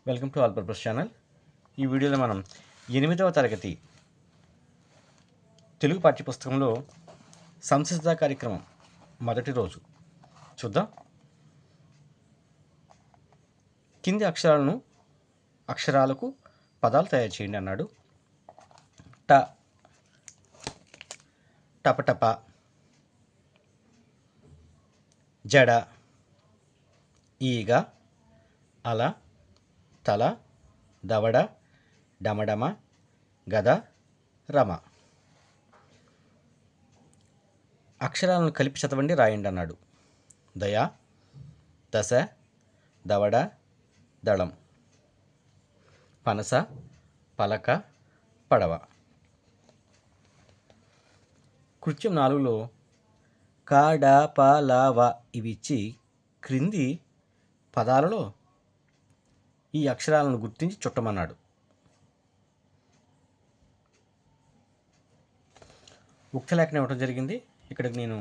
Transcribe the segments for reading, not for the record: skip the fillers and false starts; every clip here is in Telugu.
Welcome to all purpose channel. ఈ వీడియోలో మనం 8వ తరగతి తెలుగు పాఠ్యపుస్తకంలో సంసిద్ధత కార్యక్రమం మొదటి రోజు చూద్దాం. కింది అక్షరాలకు పదాలు తయారు చేయండి అన్నాడు. ట, టపటప, జడ, ఈగ, అల, తల, దవడ, డమడమ, గద, రమ. అక్షరాలను కలిపి చదవండి, రాయండి అన్నాడు. దయ, దశ, దవడ, దళం, పనస, పలక, పడవ. కృత్యం 4లో క, డ, ప, ల, వ ఇవి ఇచ్చి క్రింది పదాలలో ఈ అక్షరాలను గుర్తించి చుట్టమన్నాడు. ఉక్తలేఖనం ఇవ్వడం జరిగింది. ఇక్కడికి నేను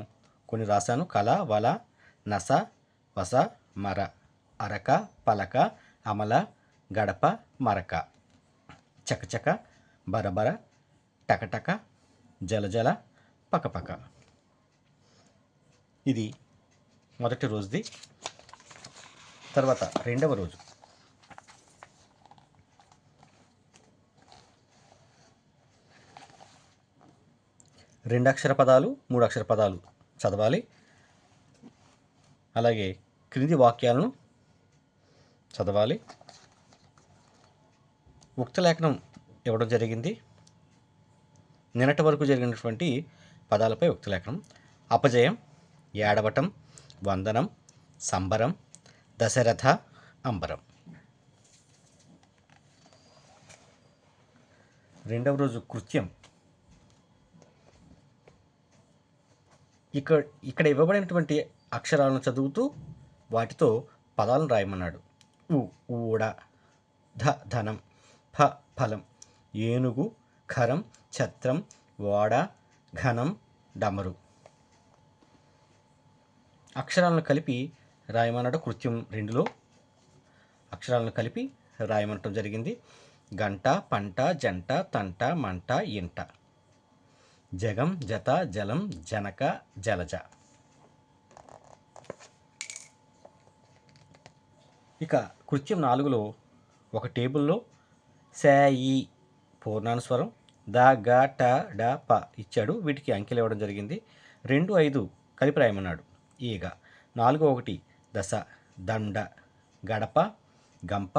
కొన్ని రాశాను. కల, వల, నస, వస, మర, అరక, పలక, అమల, గడప, మరక, చకచక, బరబర, టకటక, జలజల, పకపక. ఇది మొదటి రోజుది. తర్వాత రెండవ రోజు రెండు అక్షర పదాలు, 3 అక్షర పదాలు చదవాలి. అలాగే క్రింది వాక్యాలను చదవాలి. ఉక్తలేఖనం ఇవ్వడం జరిగింది. నిన్నటి వరకు జరిగినటువంటి పదాలపై ఉక్తలేఖనం. అపజయం, ఏడవటం, వందనం, సంబరం, దశరథ, అంబరం. రెండవ రోజు కృత్యం. ఇక్కడ ఇవ్వబడినటువంటి అక్షరాలను చదువుతూ వాటితో పదాలను రాయమన్నాడు. ఉ, ఊడ, ధ, ధనం, ఫ, ఫలం, ఏనుగు, ఖరం, ఛత్రం, ఓడ, ఘనం, డమరు. అక్షరాలను కలిపి రాయమన్నాడు. కృత్యం 2లో అక్షరాలను కలిపి రాయమనటం జరిగింది. గంట, పంట, జంట, తంట, మంట, ఇంట, జగం, జత, జలం, జనక, జలజ. ఇక కృత్యం 4లో ఒక టేబుల్లో శాయి పూర్ణానుస్వరం, ద, గ, ట, డ, ప ఇచ్చాడు. వీటికి అంకెలు ఇవ్వడం జరిగింది. 2, 5 కలిపి రాయమన్నాడు. ఈగ, 4, 1 దశ, దండ, గడప, గంప,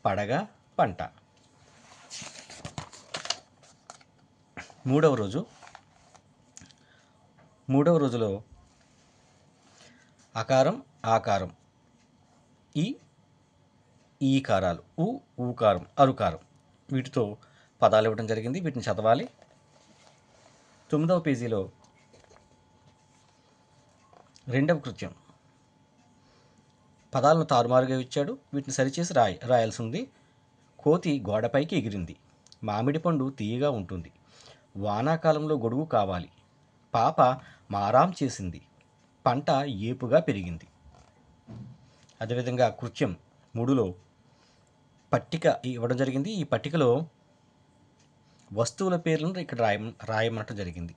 పడగ, పంట. మూడవ రోజులో అకారం, ఆకారం, ఈకారాలు, ఊకారం, అరుకారం వీటితో పదాలు ఇవ్వడం జరిగింది. వీటిని చదవాలి. 9వ పేజీలో రెండవ కృత్యం. పదాలను తారుమారుగా ఇచ్చాడు. వీటిని సరిచేసి రాయాల్సి ఉంది. కోతి గోడపైకి ఎగిరింది. మామిడి పండు తీయగా ఉంటుంది. వానాకాలంలో గొడుగు కావాలి. పాప మారాం చేసింది. పంట ఏపుగా పెరిగింది. అదేవిధంగా కృత్యం 3లో పట్టిక ఇవ్వడం జరిగింది. ఈ పట్టికలో వస్తువుల పేర్లను ఇక్కడ రాయమనటం జరిగింది.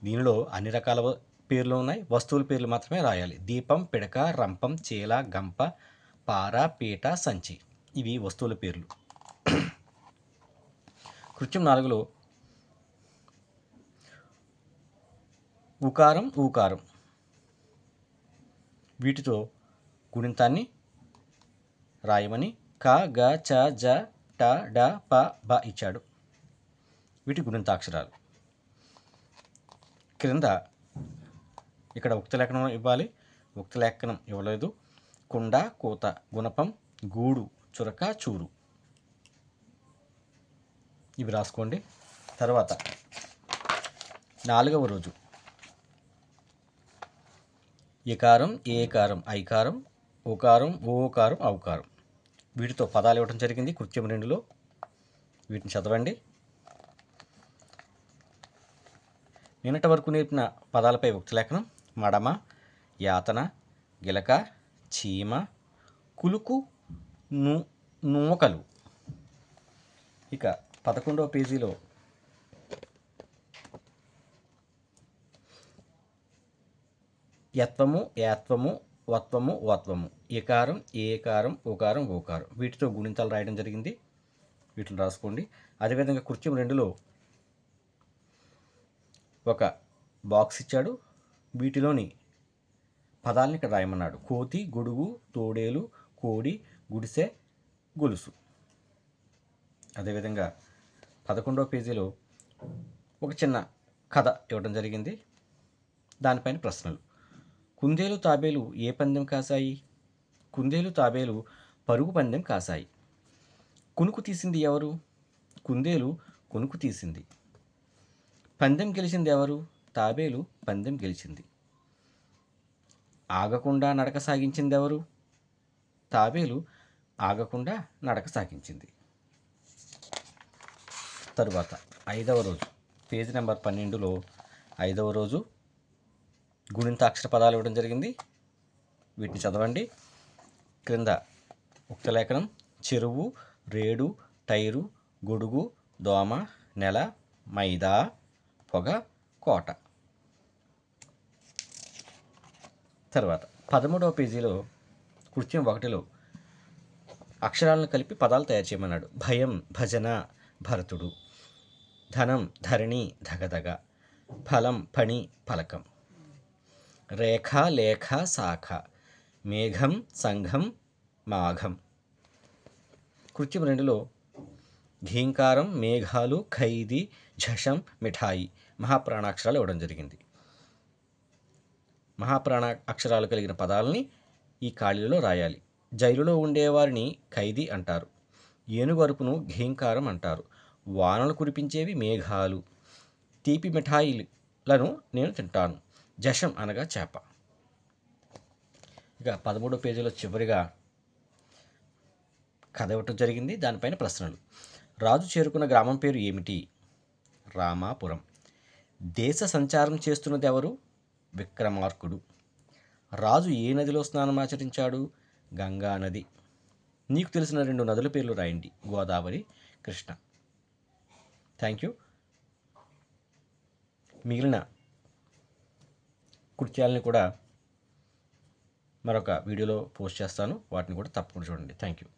దీనిలో అన్ని రకాల పేర్లు ఉన్నాయి. వస్తువుల పేర్లు మాత్రమే రాయాలి. దీపం, పిడక, రంపం, చీల, గంప, పార, పీట, సంచి ఇవి వస్తువుల పేర్లు. కృత్యం 4లో ఉకారం, ఊకారం వీటితో గుణింతాన్ని రాయమని క, గ, చ, జ, ట, డ, ప, బ ఇచ్చాడు. వీటి గుణింతాక్షరాలు. క్రింద ఇక్కడ ఉక్తలేఖనం ఇవ్వాలి. ఉక్తలేఖనం ఇవ్వలేదు. కుండ, కూత, గుణపం, గూడు, చురక, చూరు ఇవి రాసుకోండి. తర్వాత 4వ రోజు ఇకారం, ఏకారం, ఐకారం, ఓకారం, ఓకారం, ఔకారం వీటితో పదాలు ఇవ్వడం జరిగింది. కృత్యం 2లో వీటిని చదవండి. నిన్నటి వరకు నేర్పిన పదాలపై ఉక్తలేఖనం. మడమ, యాతన, గిలక, చీమ, కులుకు, నూకలు. ఇక 11వ పేజీలో యత్వము, యాత్వము, వత్వము, వత్వము, ఏకారం, ఏకారం, ఓకారం, ఓకారం వీటితో గుణింతాలు రాయడం జరిగింది. వీటిని రాసుకోండి. అదేవిధంగా కృత్యం 2లో ఒక బాక్స్ ఇచ్చాడు. వీటిలోని పదాలని ఇక్కడ రాయమన్నాడు. కోతి, గొడుగు, తోడేలు, కోడి, గుడిసె, గొలుసు. అదేవిధంగా 11వ పేజీలో ఒక చిన్న కథ ఇవ్వడం జరిగింది. దానిపైన ప్రశ్నలు. కుందేలు తాబేలు ఏ పందెం కాశాయి? కుందేలు తాబేలు పరుగు పందెం కాశాయి. కునుకు తీసింది ఎవరు? కుందేలు కునుకు తీసింది. పందెం గెలిచింది ఎవరు? తాబేలు పందెం గెలిచింది. ఆగకుండా నడక సాగించింది ఎవరు? తాబేలు ఆగకుండా నడక సాగించింది. తరువాత 5వ రోజు పేజీ నెంబర్ 12లో 5వ రోజు గుణింతాక్షర పదాలు ఇవ్వడం జరిగింది. వీటిని చదవండి. క్రింద ఉక్తలేఖనం: చెరువు, రేడు, టైరు, గొడుగు, దోమ, నెల, మైదా, పొగ, కోట. తర్వాత 13వ పేజీలో కృత్యం 1లో అక్షరాలను కలిపి పదాలు తయారు చేయమన్నాడు. భయం, భజన, భరతుడు. ధనం, ధరణి, ధగధగ. ఫలం, పని, ఫలకం. రేఖ, లేఖ, శాఖ. మేఘం, సంఘం, మాఘం. కృత్యం 2లో ఘీంకారం, మేఘాలు, ఖైదీ, ఝషం, మిఠాయి మహాప్రాణాక్షరాలు ఇవ్వడం జరిగింది. మహాప్రాణ అక్షరాలు కలిగిన పదాలని ఈ ఖాళీలో రాయాలి. జైలులో ఉండేవారిని ఖైదీ అంటారు. ఏనుగు అరుపును ఘీంకారం అంటారు. వానలు కురిపించేవి మేఘాలు. తీపి మిఠాయిలను నేను తింటాను. జషం అనగా చేప. ఇక 13వ పేజీలో చివరిగా కథ ఇవ్వటం జరిగింది. దానిపైన ప్రశ్నలు. రాజు చేరుకున్న గ్రామం పేరు ఏమిటి? రామాపురం. దేశ సంచారం చేస్తున్నది ఎవరు? విక్రమార్కుడు. రాజు ఏ నదిలో స్నానం ఆచరించాడు? గంగా నది. నీకు తెలిసిన 2 నదుల పేర్లు రాయండి. గోదావరి, కృష్ణ. Thank you. మిగిలిన కృత్యాలని కూడా మరొక వీడియోలో పోస్ట్ చేస్తాను. వాటిని కూడా తప్పకుండా చూడండి. Thank you.